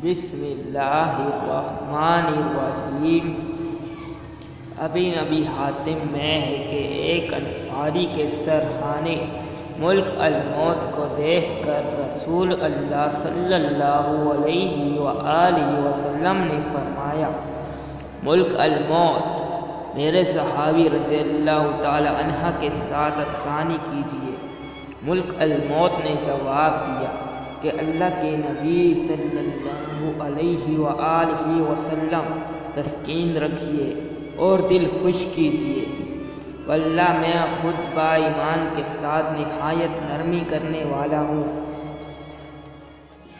بسم اللہ الرحمن الرحیم۔ ابی حاتم میں ہے کہ ایک انصاری کے سرحانے ملک الموت کو دیکھ کر رسول اللہ صلی اللہ علیہ وآلہ وسلم نے فرمایا، ملک الموت، میرے صحابی رضی اللہ تعالی عنہ کے ساتھ آسانی کیجیے۔ ملک الموت نے جواب دیا کہ اللہ کے نبی صلی اللہ علیہ وآلہ وسلم تسکین رکھیے اور دل خوش کیجیے، واللہ میں خود با ایمان کے ساتھ نہایت نرمی کرنے والا ہوں۔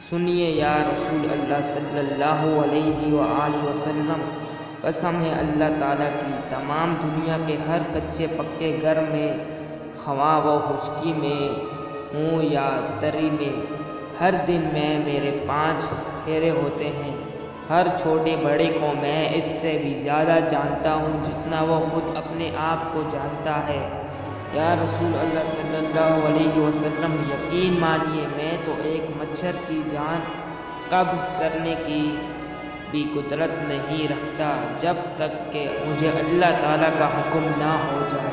سنیے یا رسول اللہ صلی اللہ علیہ وآلہ وسلم، قسم ہے اللہ تعالیٰ کی، تمام دنیا کے ہر کچے پکے گھر میں، خواہ وہ خشکی میں ہوں یا تری میں، ہر دن میں میرے 5 پھیرے ہوتے ہیں۔ ہر چھوٹے بڑے کو میں اس سے بھی زیادہ جانتا ہوں جتنا وہ خود اپنے آپ کو جانتا ہے۔ یا رسول اللہ صلی اللہ علیہ وسلم، یقین مانیے میں تو ایک مچھر کی جان قبض کرنے کی بھی قدرت نہیں رکھتا جب تک کہ مجھے اللہ تعالیٰ کا حکم نہ ہو جائے۔